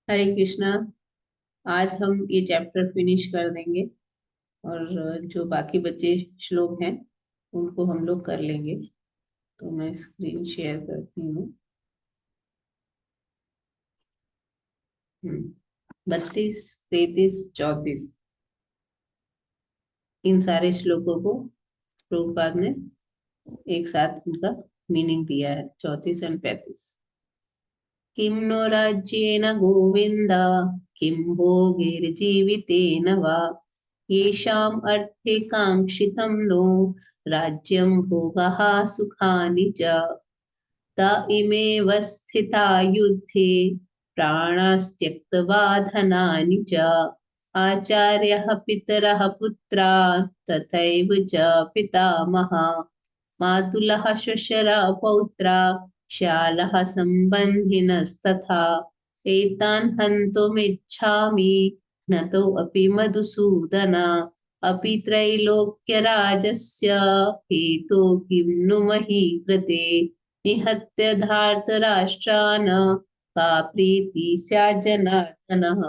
हरे कृष्णा। आज हम ये चैप्टर फिनिश कर देंगे और जो बाकी बचे श्लोक हैं उनको हम लोग कर लेंगे। तो मैं स्क्रीन शेयर करती हूँ। 32, 33, 34 इन सारे श्लोकों को प्रभुपाद ने एक साथ उनका मीनिंग दिया है। 34 और 35। किं नो राज्येन गोविन्द, किं भोगैर्जीवितेन वा, येषाम् अर्थे काङ्क्षितं नो राज्यं भोगः सुखानि च, त इमेव स्थिता युद्धे प्राणास्त्यक्त्वा धनानि च, आचार्यः पितरः पुत्राः तथैव च पितामहः, मातुलः श्वशुरा पौत्रा श्यालः सम्बन्धिनस्तथा, एतान् हन्तुमिच्छामि घ्नतोऽपि मधुसूदन, अपि त्रैलोक्यराजस्य हेतो किं नु मही कृते, निहत्य धार्तराष्ट्रान् का प्रीति स्यात् जनार्दनः।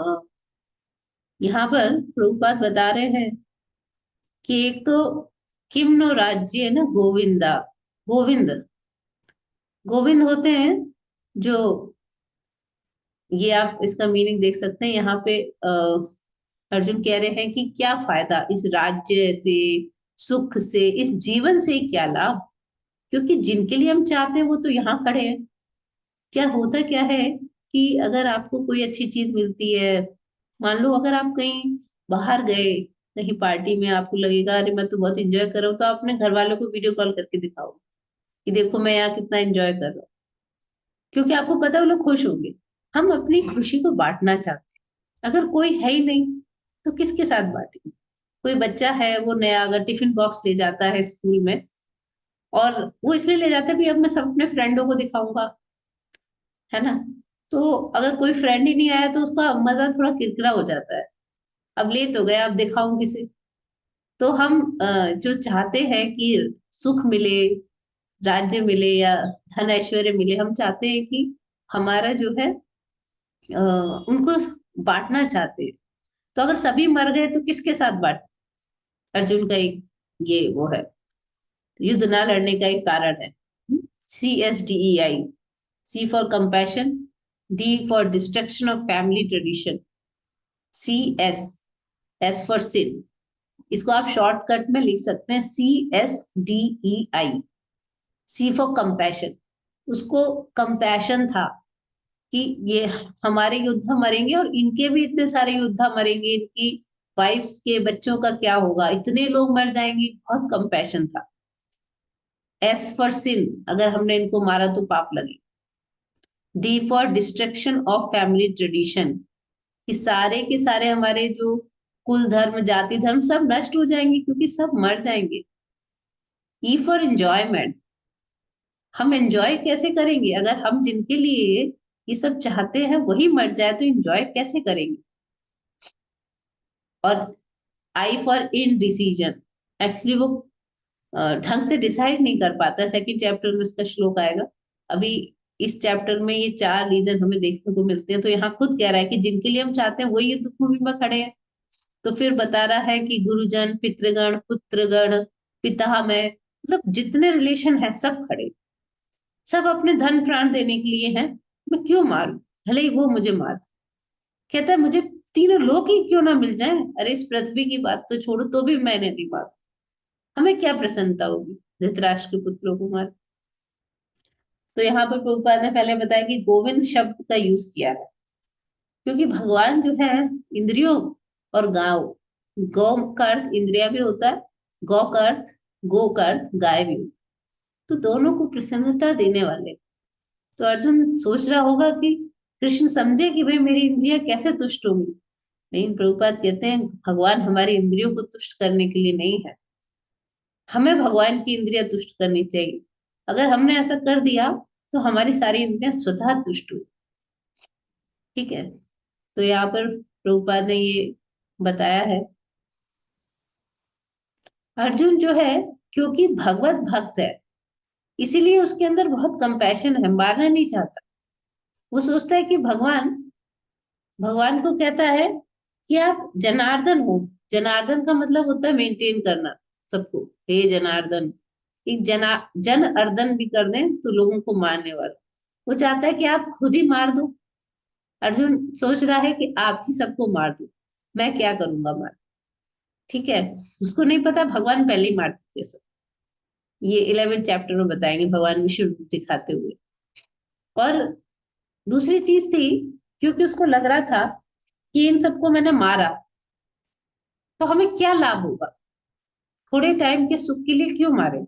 यहाँ पर प्रभुपाद बता रहे हैं कि एक तो किम नो राज्य न गोविंदा, गोविंद गोविंद होते हैं जो, ये आप इसका मीनिंग देख सकते हैं यहाँ पे। अर्जुन कह रहे हैं कि क्या फायदा इस राज्य से, सुख से, इस जीवन से क्या लाभ, क्योंकि जिनके लिए हम चाहते हैं वो तो यहाँ खड़े हैं। क्या होता क्या है कि अगर आपको कोई अच्छी चीज मिलती है, मान लो अगर आप कहीं बाहर गए, कहीं पार्टी में, आपको लगेगा अरे मैं तो बहुत इंजॉय कर रहा हूँ, तो आप अपने घर वालों को वीडियो कॉल करके दिखाओ कि देखो मैं यहाँ कितना एंजॉय कर रहा हूँ, क्योंकि आपको पता है वो लोग खुश होंगे। हम अपनी खुशी को बांटना चाहते हैं। अगर कोई है ही नहीं तो किसके साथ बांटेंगे। कोई बच्चा है, वो नया अगर टिफिन बॉक्स ले जाता है स्कूल में, और वो इसलिए ले जाता है भी अब मैं सब अपने फ्रेंडों को दिखाऊंगा, है ना। तो अगर कोई फ्रेंड ही नहीं आया तो उसका मजा थोड़ा किरकिरा हो जाता है। अब ले तो गया, अब दिखाऊं किसे। तो हम जो चाहते हैं कि सुख मिले, राज्य मिले या धन ऐश्वर्य मिले, हम चाहते हैं कि हमारा जो है उनको बांटना चाहते हैं। तो अगर सभी मर गए तो किसके साथ बांट। अर्जुन का एक ये वो है, युद्ध ना लड़ने का एक कारण है। CSDEI, C for compassion, D for destruction of family tradition, S for sin. इसको आप शॉर्टकट में लिख सकते हैं CSDEI। सी फॉर कंपैशन, उसको कंपैशन था कि ये हमारे योद्धा मरेंगे और इनके भी इतने सारे योद्धा मरेंगे, इनकी वाइफ्स के बच्चों का क्या होगा, इतने लोग मर जाएंगे, बहुत कंपैशन था। एस फॉर सिन, अगर हमने इनको मारा तो पाप लगे। D for destruction of family tradition, कि सारे के सारे हमारे जो कुल धर्म, जाति धर्म सब नष्ट हो जाएंगे क्योंकि सब मर जाएंगे। ई फॉर एंजॉयमेंट, हम एंजॉय कैसे करेंगे अगर हम जिनके लिए ये सब चाहते हैं वही मर जाए, तो एंजॉय कैसे करेंगे। और I for in decision, actually वो ढंग से डिसाइड नहीं कर पाता। सेकंड चैप्टर में इसका श्लोक आएगा। अभी इस चैप्टर में ये चार रीजन हमें देखने को मिलते हैं। तो यहाँ खुद कह रहा है कि जिनके लिए हम चाहते हैं वही युद्ध भूमि में खड़े हैं। तो फिर बता रहा है कि गुरुजन, पितृगण, पुत्रगण, पिता में, मतलब जितने रिलेशन है सब खड़े, सब अपने धन प्राण देने के लिए हैं। मैं क्यों मारूं, भले ही वो मुझे मार। कहता है मुझे तीनों लोग ही क्यों ना मिल जाएं, अरे इस पृथ्वी की बात तो छोड़ो, तो भी मैंने नहीं मारा। हमें क्या प्रसन्नता होगी धृतराष्ट्र के पुत्रों को मार। तो यहाँ पर प्रभुपाद ने पहले बताया कि गोविंद शब्द का यूज किया है क्योंकि भगवान जो है इंद्रियों और गांव, गौ का अर्थ इंद्रिया भी होता है, गौ का अर्थ, गो का अर्थ गाय भी होता है। तो दोनों को प्रसन्नता देने वाले। तो अर्जुन सोच रहा होगा कि कृष्ण समझे कि भाई मेरी इंद्रियां कैसे तुष्ट होंगी। लेकिन प्रभुपाद कहते हैं भगवान हमारी इंद्रियों को तुष्ट करने के लिए नहीं है, हमें भगवान की इंद्रियां तुष्ट करनी चाहिए। अगर हमने ऐसा कर दिया तो हमारी सारी इंद्रियां स्वतः तुष्ट हुई। ठीक है। तो यहाँ पर प्रभुपाद ने ये बताया है। अर्जुन जो है, क्योंकि भगवत भक्त है, इसीलिए उसके अंदर बहुत कंपैशन है, मारना नहीं चाहता। वो सोचता है कि भगवान भगवान को कहता है कि आप जनार्दन हो। जनार्दन का मतलब होता है मेंटेन करना सबको। हे जनार्दन, एक जन अर्दन भी कर दें तो लोगों को मारने वाला। वो चाहता है कि आप खुद ही मार दो। अर्जुन सोच रहा है कि आप ही सबको मार दो, मैं क्या करूंगा मार। ठीक है, उसको नहीं पता भगवान पहले ही मार चुके सब। ये 11 चैप्टर में बताएंगे भगवान विष्णु रूप दिखाते हुए। और दूसरी चीज थी, क्योंकि उसको लग रहा था कि इन सबको मैंने मारा तो हमें क्या लाभ होगा, थोड़े टाइम के सुख के लिए क्यों मारे।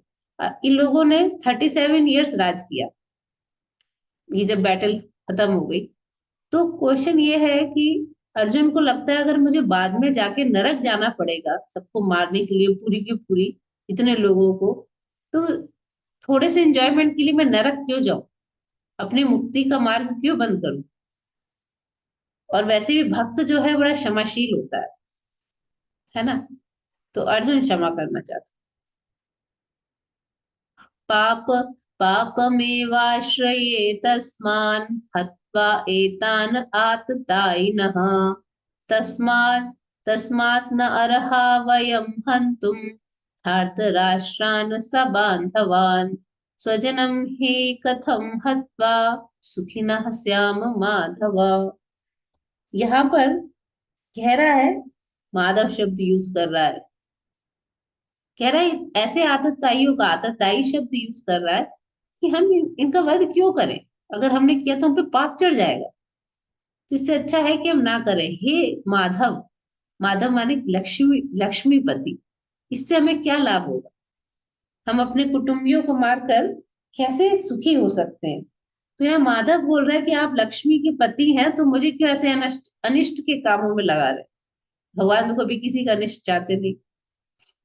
इन लोगों ने 37 ईयर्स राज किया। ये जब बैटल खत्म हो गई तो क्वेश्चन ये है कि अर्जुन को लगता है अगर मुझे बाद में जाके नरक जाना पड़ेगा सबको मारने के लिए पूरी की पूरी इतने लोगों को, तो थोड़े से एंजॉयमेंट के लिए मैं नरक क्यों जाऊं, अपनी मुक्ति का मार्ग क्यों बंद करूं। और वैसे भी भक्त जो है बड़ा क्षमाशील होता है ना। तो अर्जुन क्षमा करना चाहता। पाप पापमेवाश्रये तस्मान् हत्वा एतान् आततायिनः। तस्मात् तस्मात् न अर्हा वयं हन्तुं धार्तराष्ट्रान् सबान्धवान्। स्वजनं हि कथं हत्वा सुखिनः स्याम माधव। यहाँ पर कह रहा है, माधव शब्द यूज कर रहा है। कह रहा है ऐसे आतताइयों का, आतताई शब्द यूज कर रहा है कि हम इनका वध क्यों करें। अगर हमने किया तो हम पे पाप चढ़ जाएगा। तो इससे अच्छा है कि हम ना करें। हे माधव, माधव माने लक्ष्मी, लक्ष्मीपति, इससे हमें क्या लाभ होगा। हम अपने कुटुंबियों को मारकर कैसे सुखी हो सकते हैं। तो यहाँ माधव बोल रहा है कि आप लक्ष्मी के पति हैं तो मुझे क्यों ऐसे अनिष्ट अनिष्ट के कामों में लगा रहे हैं। भगवान तो कभी किसी का अनिष्ट चाहते नहीं।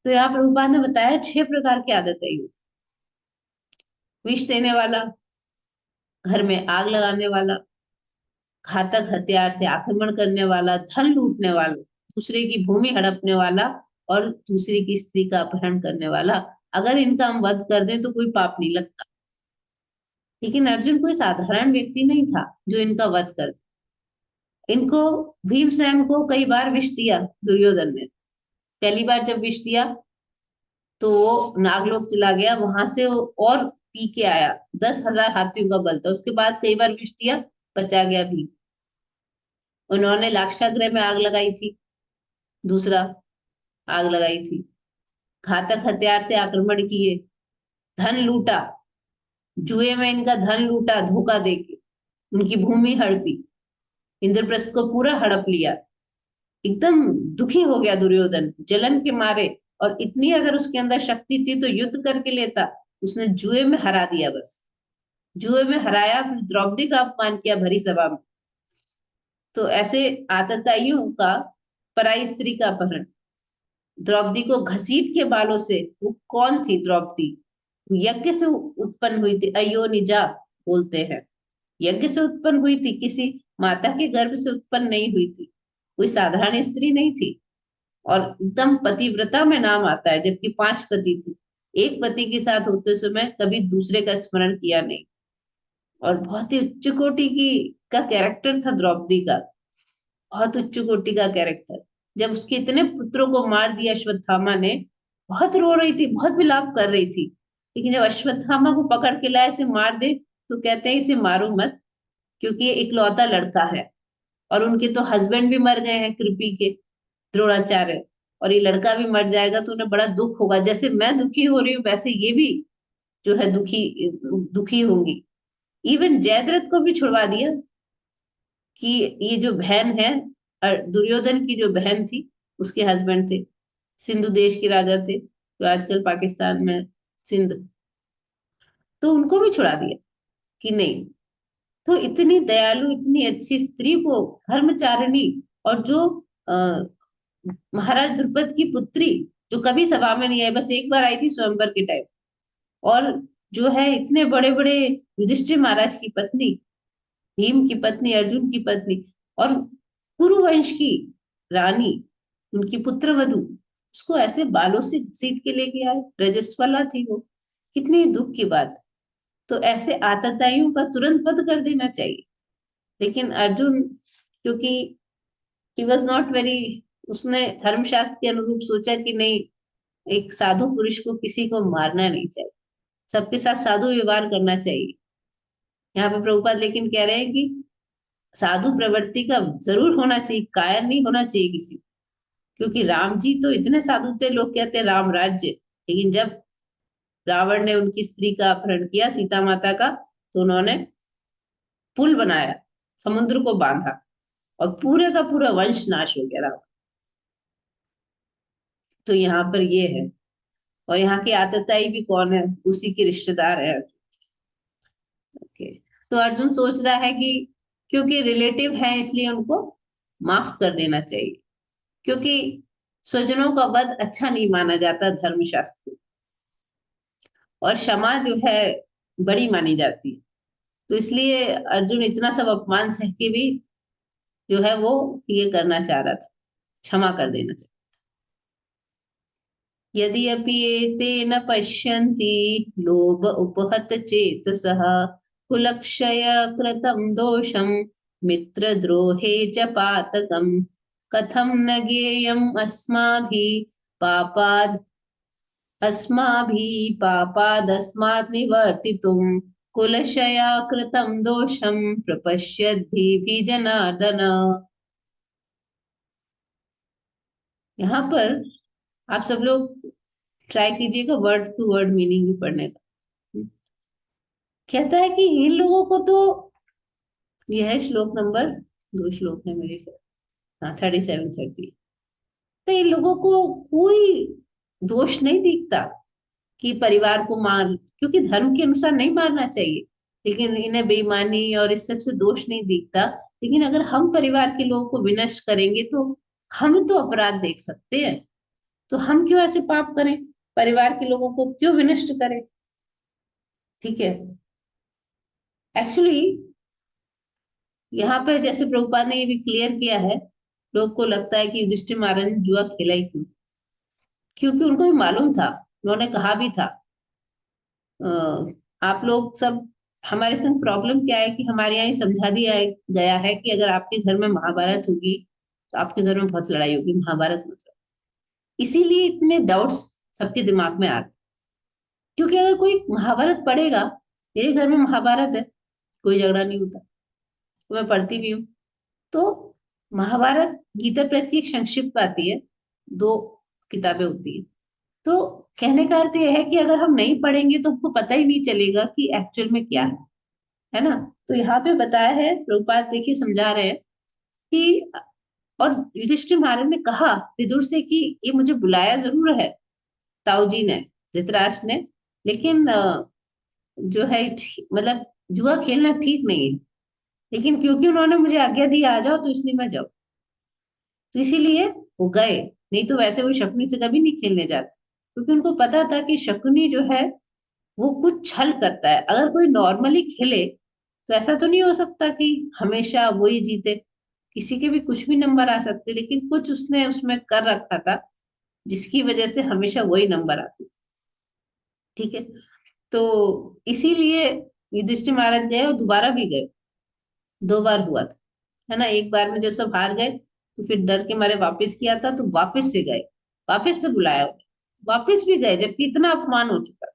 तो यहाँ प्रभुपाद ने बताया 6 प्रकार की आदतें हैं। विष देने वाला, घर में आग लगाने वाला, घातक हथियार से आक्रमण करने वाला, धन लूटने वाला, दूसरे की भूमि हड़पने वाला, और दूसरे की स्त्री का अपहरण करने वाला। अगर इनका हम वध कर दें तो कोई पाप नहीं लगता। लेकिन अर्जुन कोई साधारण व्यक्ति नहीं था जो इनका वध कर दे। इनको, भीमसेन को कई बार विष दिया दुर्योधन ने। पहली बार जब विष दिया तो वो नागलोक चला गया, वहां से वो और पी के आया। 10,000 हाथियों का बल था। उसके बाद कई बार विष दिया, बचा गया भीम। उन्होंने लाक्षागृह में आग लगाई थी, दूसरा आग लगाई थी। घातक हथियार से आक्रमण किए, धन लूटा, जुए में इनका धन लूटा धोखा देके, उनकी भूमि हड़पी, इंद्रप्रस्थ को पूरा हड़प लिया। एकदम दुखी हो गया दुर्योधन जलन के मारे। और इतनी अगर उसके अंदर शक्ति थी तो युद्ध करके लेता। उसने जुए में हरा दिया बस। जुए में हराया, फिर द्रौपदी का अपमान किया भरी सभा में। तो ऐसे आतताइयों का, पराई स्त्री का अपहरण, द्रौपदी को घसीट के बालों से, वो कौन थी द्रौपदी, यज्ञ से उत्पन्न हुई थी, अयोनिजा बोलते हैं। यज्ञ से उत्पन्न हुई थी, किसी माता के गर्भ से उत्पन्न नहीं हुई थी, कोई साधारण स्त्री नहीं थी। और एकदम पतिव्रता में नाम आता है, जबकि 5 पति थी। एक पति के साथ होते समय कभी दूसरे का स्मरण किया नहीं। और बहुत ही उच्च कोटि की का कैरेक्टर था द्रौपदी का, बहुत उच्च कोटि का कैरेक्टर। जब उसके इतने पुत्रों को मार दिया अश्वत्थामा ने, बहुत रो रही थी, बहुत विलाप कर रही थी। लेकिन जब अश्वत्थामा को पकड़ के लाए इसे मार दे, तो कहते हैं इसे मारो मत, क्योंकि ये इकलौता लड़का है। और उनके तो हस्बैंड भी मर गए हैं कृपी के, द्रोणाचार्य। और ये लड़का भी मर जाएगा तो उन्हें बड़ा दुख होगा। जैसे मैं दुखी हो रही हूँ वैसे ये भी जो है दुखी दुखी होंगी। इवन जयद्रथ को भी छुड़वा दिया कि ये जो बहन है, दुर्योधन की जो बहन थी, उसके हस्बैंड थे, सिंधु देश के राजा थे जो आजकल पाकिस्तान में सिंध, तो उनको भी छुड़ा दिया कि नहीं। तो इतनी दयालु, इतनी अच्छी स्त्री को, धर्मचारिणी, और जो आ, महाराज द्रुपद की पुत्री, जो कभी सभा में नहीं आई, बस एक बार आई थी स्वयंवर के टाइम। और जो है इतने बड़े बड़े युधिष्ठिर महाराज की पत्नी, भीम की पत्नी, अर्जुन की पत्नी, और कुरुवंश की रानी, उनकी पुत्र वधु, उसको ऐसे बालों से घसीट के लेके आए। रजस्वला थी वो। कितनी दुख की बात। तो ऐसे आतताइयों का तुरंत वध कर देना चाहिए। लेकिन अर्जुन, क्योंकि ही वॉज नॉट वेरी, उसने धर्मशास्त्र के अनुरूप सोचा कि नहीं, एक साधु पुरुष को किसी को मारना नहीं चाहिए, सबके साथ साधु व्यवहार करना चाहिए। यहाँ पे प्रभुपाद लेकिन कह रहे हैं कि साधु प्रवृत्ति का जरूर होना चाहिए, कायर नहीं होना चाहिए किसी को। क्योंकि राम जी तो इतने साधु थे, लोग कहते हैं राम राज्य, लेकिन जब रावण ने उनकी स्त्री का अपहरण किया, सीता माता का, तो उन्होंने पुल बनाया, समुद्र को बांधा, और पूरे का पूरा वंश नाश हो गया रावण। तो यहाँ पर ये है। और यहाँ की आतताई भी कौन है, उसी के रिश्तेदार है। ओके। तो अर्जुन सोच रहा है कि क्योंकि रिलेटिव है इसलिए उनको माफ कर देना चाहिए, क्योंकि स्वजनों का वध अच्छा नहीं माना जाता धर्मशास्त्र में, और क्षमा जो है बड़ी मानी जाती है। तो इसलिए अर्जुन इतना सब अपमान सह के भी जो है वो ये करना चाह रहा था, क्षमा कर देना चाहिए। यदि अपि एतेन पश्यन्ति लोभ उपहत चेतसः कुलक्षय कृतं दोषं मित्रद्रोहे च पातकम् कथं न ज्ञेयम् अस्माभिः पापादस्मात् निवर्तितुं कुलक्षया कृतं दोषं प्रपश्यद्भिः जनार्दन। यहाँ पर आप सब लोग ट्राई कीजिएगा वर्ड टू वर्ड मीनिंग भी पढ़ने का। कहता है कि इन लोगों को तो, यह है श्लोक नंबर, दो श्लोक है मेरे ख्याल, हाँ 37-30। तो इन लोगों को कोई दोष नहीं दिखता कि परिवार को मार, क्योंकि धर्म के अनुसार नहीं मारना चाहिए, लेकिन इन्हें बेईमानी और इस सब से दोष नहीं दिखता। लेकिन अगर हम परिवार के लोगों को विनष्ट करेंगे तो हम तो अपराध देख सकते हैं, तो हम क्यों ऐसे पाप करें, परिवार के लोगों को क्यों विनष्ट करें। ठीक है। एक्चुअली यहाँ पे जैसे प्रभुपाद ने ये भी क्लियर किया है, लोग को लगता है कि युधिष्ठिर महाराज ने जुआ खेला ही क्यों, क्योंकि उनको भी मालूम था, उन्होंने कहा भी था, आप लोग सब, हमारे संग प्रॉब्लम क्या है कि हमारे यहाँ ये समझा दिया गया है कि अगर आपके घर में महाभारत होगी तो आपके घर में बहुत लड़ाई होगी, महाभारत मतलब, इसीलिए इतने डाउट्स सबके दिमाग में आ गए। क्योंकि अगर कोई महाभारत पढ़ेगा, मेरे घर में महाभारत है, कोई झगड़ा नहीं होता, तो मैं पढ़ती भी हूँ। तो महाभारत गीता प्रेस की एक संक्षिप्त आती है, 2 किताबें होती है। तो कहने का अर्थ यह है कि अगर हम नहीं पढ़ेंगे तो हमको पता ही नहीं चलेगा कि एक्चुअल में क्या है ना। तो यहाँ पे बताया है प्रभुपाद, देखिए समझा रहे हैं कि, और युधिष्ठिर महाराज ने कहा विदुर से कि ये मुझे बुलाया जरूर है ताऊ जी ने, धृतराष्ट्र ने, लेकिन जो है मतलब जुआ खेलना ठीक नहीं है, लेकिन क्योंकि उन्होंने मुझे आज्ञा दी आ जाओ तो इसलिए मैं जाऊँ, तो इसीलिए वो गए। नहीं तो वैसे वो शकुनी से कभी नहीं खेलने जाते, क्योंकि उनको पता था कि शकुनी जो है वो कुछ छल करता है। अगर कोई नॉर्मली खेले तो ऐसा तो नहीं हो सकता कि हमेशा वो ही जीते, किसी के भी कुछ भी नंबर आ सकते, लेकिन कुछ उसने उसमें कर रखा था जिसकी वजह से हमेशा वही नंबर आते। ठीक है। तो इसीलिए युधिष्ठिर महाराज गए, और दोबारा भी गए, 2 बार हुआ था, है ना। एक बार में जब सब हार गए तो फिर डर के मारे वापस किया था, तो वापस से गए, वापस से बुलाया, वापस भी गए, जबकि इतना अपमान हो चुका था,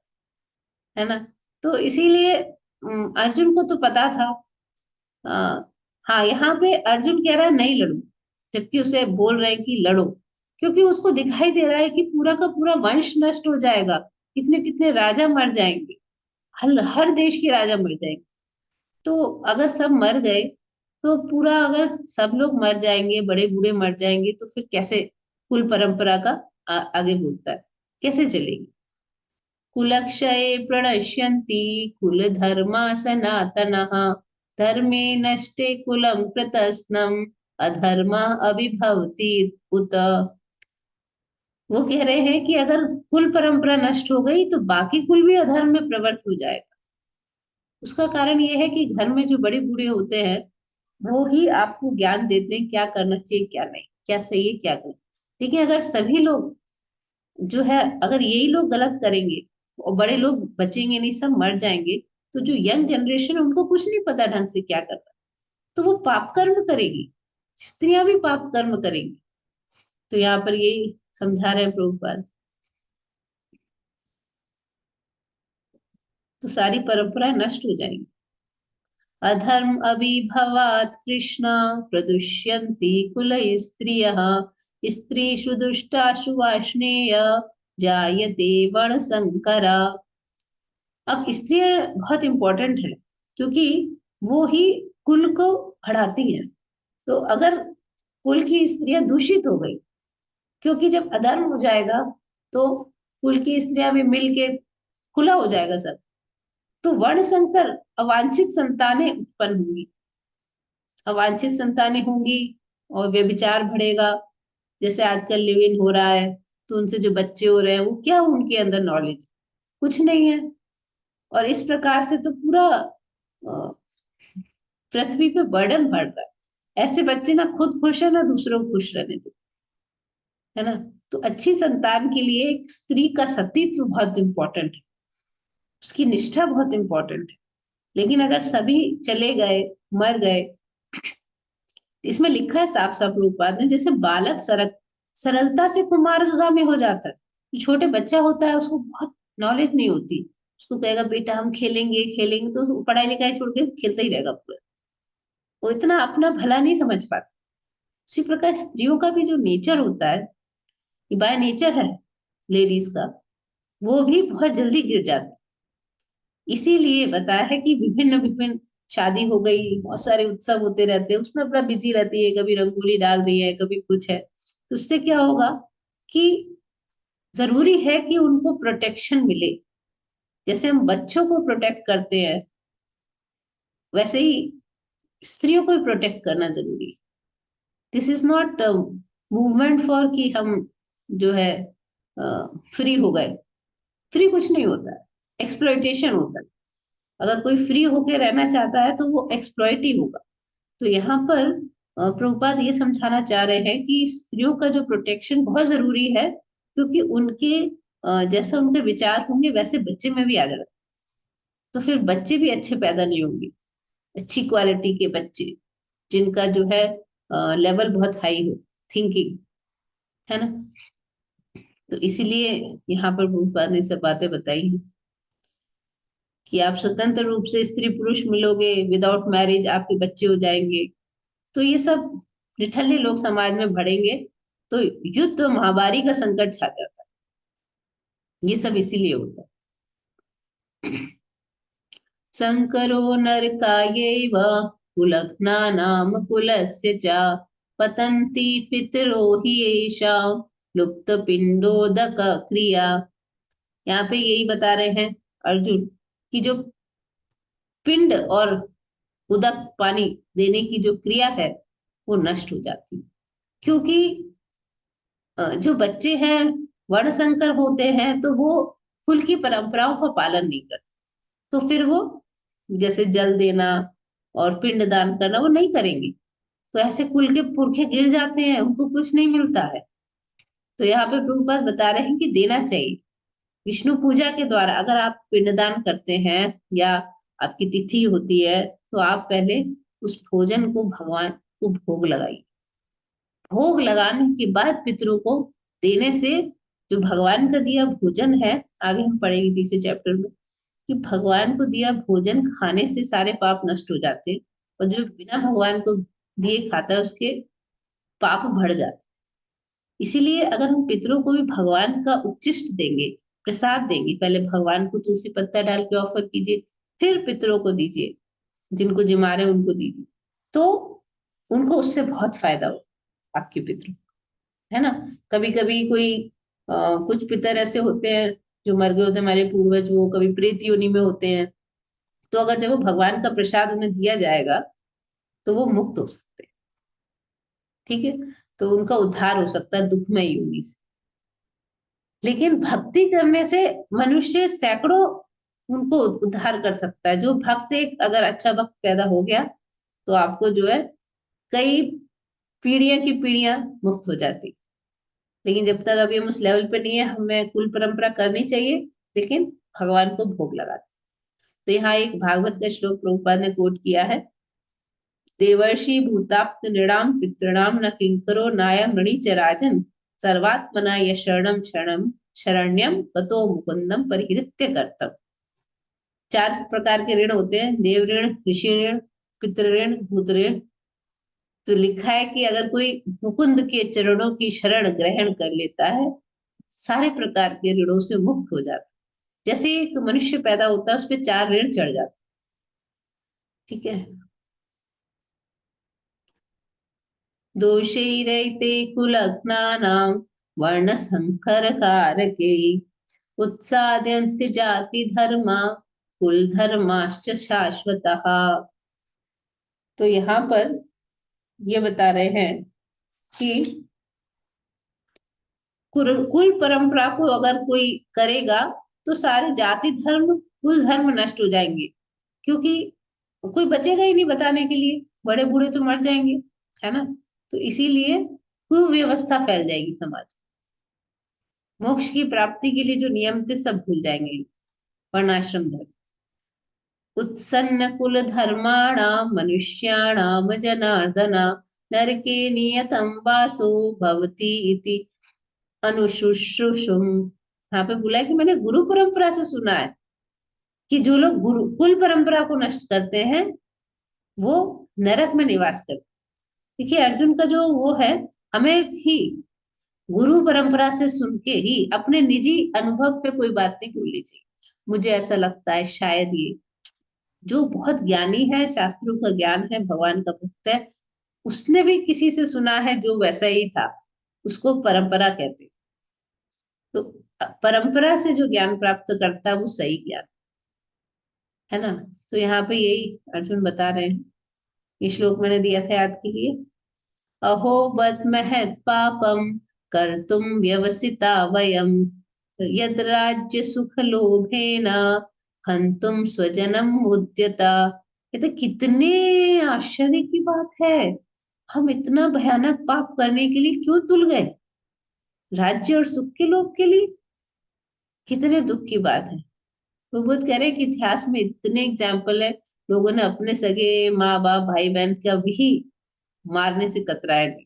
है ना। तो इसीलिए अर्जुन को तो पता था। आ, हाँ, यहाँ पे अर्जुन कह रहा है नहीं लड़ू, जबकि उसे बोल रहे हैं कि लड़ो, क्योंकि उसको दिखाई दे रहा है कि पूरा का पूरा वंश नष्ट हो जाएगा, कितने कितने राजा मर जाएंगे, हर देश के राजा मर जाएंगे। तो अगर सब मर गए, तो पूरा अगर सब लोग मर जाएंगे, बड़े बूढ़े मर जाएंगे, तो फिर कैसे कुल परंपरा का आगे बढ़ता है, कैसे चलेगी। कुलक्षये प्रणश्यन्ति कुलधर्मा सनातनः धर्मे नष्टे कुलं कृतस्नम् अधर्मः अभिभवति उत। वो कह रहे हैं कि अगर कुल परंपरा नष्ट हो गई तो बाकी कुल भी अधर्म में प्रवृत्त हो जाएगा। उसका कारण ये है कि घर में जो बड़े बूढ़े होते हैं वो ही आपको ज्ञान देते हैं क्या करना चाहिए क्या नहीं, क्या सही है क्या गलत। लेकिन अगर सभी लोग जो है, अगर यही लोग गलत करेंगे और बड़े लोग बचेंगे नहीं, सब मर जाएंगे, तो जो यंग जनरेशन है उनको कुछ नहीं पता ढंग से क्या करना, तो वो पाप कर्म करेगी। स्त्रियां भी पाप कर्म करेंगी। तो यहाँ पर यही समझा रहे हैं प्रभुपाद। तो सारी परंपराएं नष्ट हो जाएंगी। अधर्म अभिभवात् तृष्णा प्रदुष्यन्ति कुल स्त्रियः स्त्रीषु दुष्टाशु वार्ष्णेय जायते वर्णशंकरा। अब स्त्री बहुत इंपॉर्टेंट है, क्योंकि वो ही कुल को बढ़ाती है। तो अगर कुल की स्त्रियां दूषित हो गई, क्योंकि जब अधर्म हो जाएगा तो कुल की स्त्रियां भी मिलके खुला हो जाएगा सब, तो वर्ण संकर अवांछित संतानें उत्पन्न होंगी। अवांछित संतानें होंगी और व्यभिचार बढ़ेगा। जैसे आजकल लिव इन हो रहा है, तो उनसे जो बच्चे हो रहे हैं वो क्या, उनके अंदर नॉलेज कुछ नहीं है। और इस प्रकार से तो पूरा पृथ्वी पे बर्डन बढ़ रहा है। ऐसे बच्चे ना खुद खुश है ना दूसरों को खुश रहने दो, है ना। तो अच्छी संतान के लिए एक स्त्री का सतीत्व बहुत इंपॉर्टेंट है, उसकी निष्ठा बहुत इंपॉर्टेंट है। लेकिन अगर सभी चले गए, मर गए, इसमें लिखा है साफ साफ रूपपाद ने, जैसे बालक सरलता से कुमार्गामी हो जाता है। जो छोटे बच्चा होता है उसको बहुत नॉलेज नहीं होती, उसको कहेगा बेटा हम खेलेंगे खेलेंगे, तो वो पढ़ाई लिखाई छोड़ के खेलता ही रहेगा पूरा। वो इतना अपना भला नहीं समझ पाता। उसी प्रकार स्त्रियों का भी जो नेचर होता है, बाय नेचर है लेडीज का, वो भी बहुत जल्दी गिर जाता है। इसीलिए बताया है कि विभिन्न विभिन्न शादी हो गई, बहुत सारे उत्सव होते रहते हैं, उसमें अपना बिजी रहती है, कभी रंगोली डाल रही है, कभी कुछ है। तो उससे क्या होगा कि जरूरी है कि उनको प्रोटेक्शन मिले। जैसे हम बच्चों को प्रोटेक्ट करते हैं, वैसे ही स्त्रियों को भी प्रोटेक्ट करना जरूरी है। This is not movement for कि हम जो है फ्री हो गए। फ्री कुछ नहीं होता है, एक्सप्लॉइटेशन होता है। अगर कोई फ्री होके रहना चाहता है तो वो एक्सप्लॉइट ही होगा। तो यहाँ पर प्रभुपाद ये समझाना चाह रहे हैं कि स्त्रियों का जो प्रोटेक्शन बहुत जरूरी है, क्योंकि उनके जैसे उनके विचार होंगे वैसे बच्चे में भी आ जाएगा। तो फिर बच्चे भी अच्छे पैदा नहीं होंगे, अच्छी क्वालिटी के बच्चे, जिनका जो है लेवल बहुत हाई हो, थिंकिंग, है ना। तो इसीलिए यहाँ पर प्रभुपाद ने सब बातें बताई हैं कि आप स्वतंत्र रूप से स्त्री पुरुष मिलोगे, विदाउट मैरिज आपके बच्चे हो जाएंगे। तो ये सब निठल्ले लोग समाज में बढ़ेंगे, तो युद्ध और महामारी का संकट छा जाता है। ये सब इसीलिए होता है। संकरो नरकायैव कुलघ्नानाम कुलस्य च पतन्ति पितरो हि येषां लुप्त पिंडोदक क्रिया। यहाँ पे यही बता रहे हैं अर्जुन कि जो पिंड और उदक पानी देने की जो क्रिया है वो नष्ट हो जाती है। क्योंकि जो बच्चे हैं वर्ण संकर होते हैं, तो वो कुल की परंपराओं का पालन नहीं करते। तो फिर वो जैसे जल देना और पिंड दान करना वो नहीं करेंगे। तो ऐसे कुल के पुरखे गिर जाते हैं, उनको कुछ नहीं मिलता है। तो यहाँ पे प्रभुपाद बता रहे हैं कि देना चाहिए। विष्णु पूजा के द्वारा अगर आप पिंडदान करते हैं या आपकी तिथि होती है, तो आप पहले उस भोजन को भगवान को भोग लगाइए। भोग लगाने के बाद पितरों को देने से जो भगवान का दिया भोजन है, आगे हम पढ़ेंगे तीसरे चैप्टर में, कि भगवान को दिया भोजन खाने से सारे पाप नष्ट हो जाते हैं। और जो बिना भगवान को दिए खाता है उसके पाप बढ़ जाते हैं। इसीलिए अगर हम पितरों को भी भगवान का उच्चिष्ट देंगे, प्रसाद देंगे, पहले भगवान को तुलसी पत्ता डाल के ऑफर कीजिए, फिर पितरों को दीजिए, जिनको जिमा रहे हैं उनको दीजिए, तो उनको उससे बहुत फायदा हो, आपके पितरों, है ना। कभी कभी कोई कुछ पितर ऐसे होते हैं जो मर गए होते हैं, हमारे पूर्वज, वो कभी प्रेत योनि में होते हैं। तो अगर जब वो भगवान का प्रसाद उन्हें दिया जाएगा तो वो मुक्त हो सकते हैं, ठीक है। तो उनका उद्धार हो सकता है दुखमय योनि से। लेकिन भक्ति करने से मनुष्य सैकड़ों उनको उद्धार कर सकता है। जो भक्त, एक अगर अच्छा भक्त पैदा हो गया तो आपको जो है कई पीढ़ियां की पीढ़ियां मुक्त हो जाती। लेकिन जब तक अभी हम उस लेवल पे नहीं है, हमें कुल परंपरा करनी चाहिए, लेकिन भगवान को भोग लगाते। तो यहाँ एक भागवत का श्लोक प्रभुपाद ने कोट किया है, देवर्षि भूताप्त नृणाम पितृणाम न किंकरो नायम ऋणी च राजन सर्वात्मना य शरणम शरणम शरण्यम गतो मुकुंदम परिहृत्य कर्तव्य। 4 प्रकार के ऋण होते हैं, देव ऋण, ऋषि ऋण, पितृ ऋण, भूत ऋण। तो लिखा है कि अगर कोई मुकुंद के चरणों की शरण ग्रहण कर लेता है, सारे प्रकार के ऋणों से मुक्त हो जाता है। जैसे एक मनुष्य पैदा होता है, उस पर 4 ऋण चढ़ जाते हैं। ठीक है। दोषैरैते कुलघ्नानां वर्णसंकरकारके उत्साद्यन्ते जाति धर्मा कुल धर्माश्च शाश्वतः। तो यहाँ पर ये बता रहे हैं कि कुल परंपरा को अगर कोई करेगा तो सारे जाति धर्म कुल धर्म नष्ट हो जाएंगे, क्योंकि कोई बचेगा ही नहीं बताने के लिए, बड़े बूढ़े तो मर जाएंगे, है ना। तो इसीलिए कुव्यवस्था फैल जाएगी समाज। मोक्ष की प्राप्ति के लिए जो नियम थे सब भूल जाएंगे। वर्णाश्रम धर्म। उत्सन्न कुल धर्माणाम मनुष्याणाम जनार्दन नरके नियतम वासो भवति इति अनुशुश्रूषुम। यहाँ पे बोला है कि मैंने गुरु परंपरा से सुना है कि जो लोग गुरु कुल परंपरा को नष्ट करते हैं वो नरक में निवास करते हैं। देखिए अर्जुन का जो वो है, हमें भी गुरु परंपरा से सुन के ही अपने निजी अनुभव पे कोई बात नहीं बोलनी चाहिए। मुझे ऐसा लगता है शायद ये जो बहुत ज्ञानी है, शास्त्रों का ज्ञान है, भगवान का भक्त है, उसने भी किसी से सुना है जो वैसा ही था, उसको परंपरा कहते हैं। तो परंपरा से जो ज्ञान प्राप्त करता है वो सही ज्ञान है ना। तो यहाँ पे यही अर्जुन बता रहे हैं। ये श्लोक मैंने दिया था याद कीजिए। अहो बद महत् पापम कर्तुम व्यवसिता वयम यद राज्य सुख लोभेन हंतुम स्वजनम उद्यता। ये तो कितने आश्चर्य की बात है। हम इतना भयानक पाप करने के लिए क्यों तुल गए, राज्य और सुख के लोभ के लिए। कितने दुख की बात है। वो बहुत कह रहे हैं कि इतिहास में इतने एग्जाम्पल है, लोगों ने अपने सगे माँ बाप भाई बहन का भी मारने से कतराया नहीं,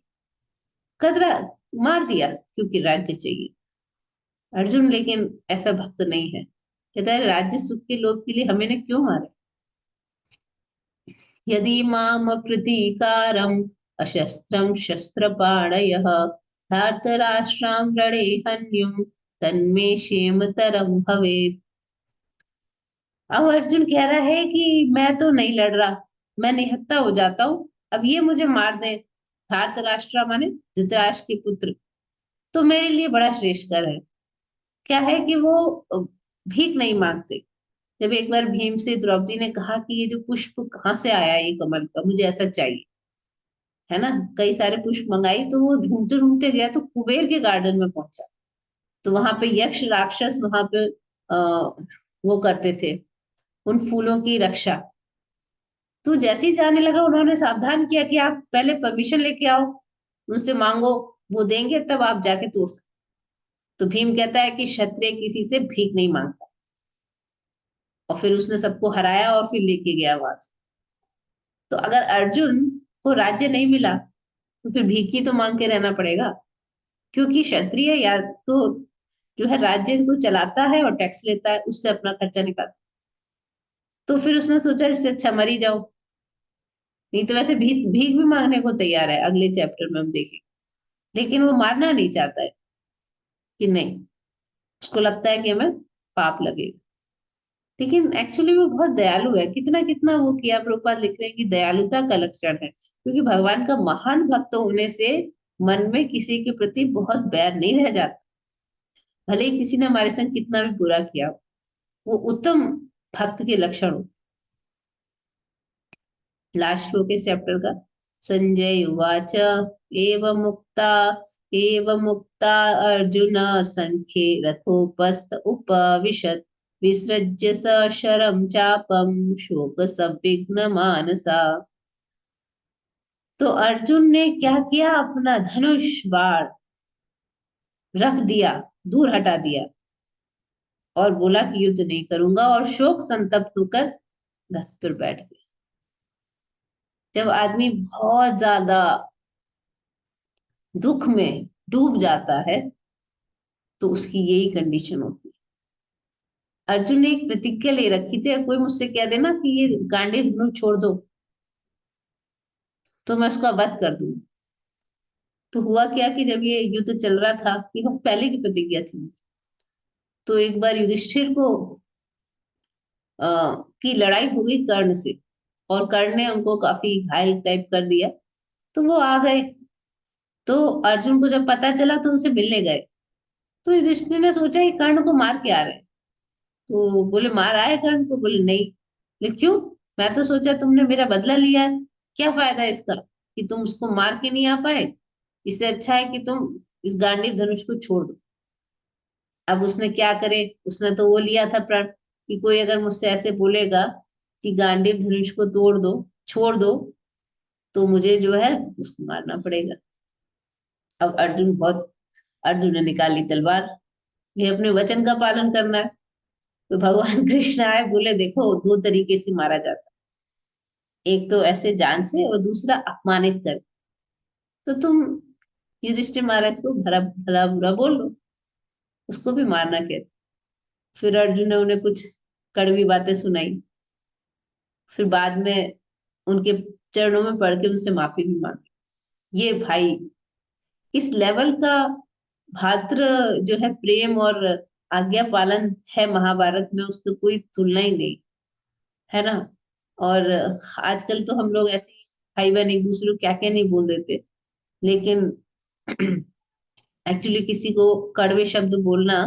कतरा मार दिया क्योंकि राज्य चाहिए। अर्जुन लेकिन ऐसा भक्त नहीं है, कहता है राज्य सुख के लोभ के लिए हमें ने क्यों मारे। यदि माम प्रतीकारम अशस्त्रम शस्त्र पाणयः धार्तराष्ट्रां रणे हन्युम तन्मे क्षेमतरम भवेत्। अब अर्जुन कह रहा है कि मैं तो नहीं लड़ रहा, मैं निहत्था हो जाता हूँ, अब ये मुझे मार दे। धार्तराष्ट्र माने धृतराष्ट्र के पुत्र, तो मेरे लिए बड़ा श्रेष्ठकर है। क्या है कि वो भीख नहीं मांगते। जब एक बार भीम से द्रौपदी ने कहा कि ये जो पुष्प कहाँ से आया, ये कमल का, मुझे ऐसा चाहिए, है ना, कई सारे पुष्प मंगाई, तो वो ढूंढते ढूंढते गया तो कुबेर के गार्डन में पहुंचा। तो वहां पे यक्ष राक्षस वहां पे वो करते थे उन फूलों की रक्षा। तो जैसे ही जाने लगा उन्होंने सावधान किया कि आप पहले परमिशन लेके आओ, उनसे मांगो, वो देंगे तब आप जाके तोड़ सकते। तो भीम कहता है कि क्षत्रिय किसी से भीख नहीं मांगता, और फिर उसने सबको हराया और फिर लेके गया वहां से। तो अगर अर्जुन को राज्य नहीं मिला तो फिर भीख ही तो मांग के रहना पड़ेगा, क्योंकि क्षत्रिय या तो जो है राज्य को चलाता है और टैक्स लेता है, उससे अपना खर्चा निकालता। तो फिर उसने सोचा इससे अच्छा मर ही जाओ। नहीं तो वैसे भीख भीख भी मांगने को तैयार है, अगले चैप्टर में हम देखेंगे। लेकिन वो मारना नहीं चाहता है कि नहीं, उसको लगता है कि हमें पाप लगेगा। लेकिन एक्चुअली वो बहुत दयालु है, कितना कितना वो किया। प्रभुपाद लिख रहे हैं कि दयालुता का लक्षण है, क्योंकि भगवान का महान भक्त होने से मन में किसी के प्रति बहुत बैर नहीं रह जाता, भले ही किसी ने हमारे संग कितना भी बुरा किया हो। वो उत्तम भक्त के लक्षण हो। लास्ट श्लोक इस चैप्टर का। संजय उवाच एव मुक्ता अर्जुन संख्ये रथोपस्थ उपविशत् विसृज्य स शरं चापं शोक संविघ्न मानसा। तो अर्जुन ने क्या किया, अपना धनुष बाण रख दिया, दूर हटा दिया और बोला कि युद्ध नहीं करूंगा, और शोक संतप्त होकर रथ पर बैठ गया। जब आदमी बहुत ज्यादा दुख में डूब जाता है तो उसकी यही कंडीशन होती है। अर्जुन ने एक प्रतिज्ञा ले रखी थी, कोई मुझसे कह देना कि ये गांडीव धनुष छोड़ दो तो मैं उसका वध कर दूंगा। तो हुआ क्या कि जब ये युद्ध चल रहा था, ये बहुत पहले की प्रतिज्ञा थी, तो एक बार युधिष्ठिर को की लड़ाई हो गई कर्ण से, और कर्ण ने उनको काफी घायल टाइप कर दिया। तो वो आ गए, तो अर्जुन को जब पता चला तो उनसे मिलने गए। तो युधिष्ठिर ने सोचा कि कर्ण को मार के आ रहे हैं। तो बोले मार आए कर्ण को? बोले नहीं। बोले क्यों? मैं तो सोचा तुमने मेरा बदला लिया है, क्या फायदा है इसका कि तुम उसको मार के नहीं आ पाए? इससे अच्छा है कि तुम इस गांडीव धनुष को छोड़ दो। अब उसने क्या करे, उसने तो वो लिया था प्रण कि कोई अगर मुझसे ऐसे बोलेगा कि गांडीव धनुष को तोड़ दो, छोड़ दो, तो मुझे जो है उसको मारना पड़ेगा। अब अर्जुन ने निकाली तलवार, ये अपने वचन का पालन करना है। तो भगवान कृष्ण आए, बोले देखो दो तरीके से मारा जाता है, एक तो ऐसे जान से और दूसरा अपमानित कर। तो तुम युधिष्ठिर महाराज को भला भला बुरा बोल लो, उसको भी मारना कहते। फिर अर्जुन ने उन्हें कुछ कड़वी बातें सुनाई। फिर बाद में उनके चरणों में पड़ के उनसे माफी भी मांगी। ये भाई इस लेवल का भाद्र जो है प्रेम और आज्ञा पालन है महाभारत में, उसका कोई तुलना ही नहीं, है ना। और आजकल तो हम लोग ऐसे ही भाई बहन एक दूसरे को क्या क्या नहीं बोल देते, लेकिन एक्चुअली किसी को कड़वे शब्द बोलना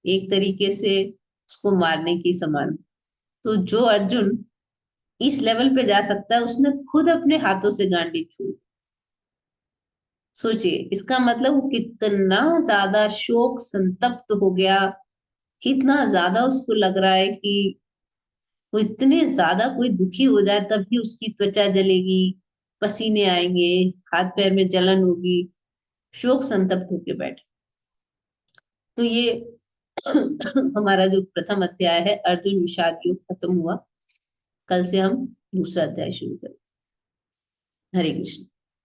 एक तरीके से उसको मारने की समान। तो जो अर्जुन इस लेवल पे जा सकता है, उसने खुद अपने हाथों से गांडी छू। सोचिए इसका मतलब वो कितना ज्यादा शोक संतप्त हो गया, कितना ज्यादा उसको लग रहा है कि वो इतने ज्यादा कोई दुखी हो जाए तब भी उसकी त्वचा जलेगी, पसीने आएंगे, हाथ पैर में जलन होगी, शोक संतप्त होके बैठे। तो ये हमारा जो प्रथम अध्याय है अर्जुन विषाद युग खत्म हुआ। कल से हम दूसरा अध्याय शुरू करें। हरे कृष्ण।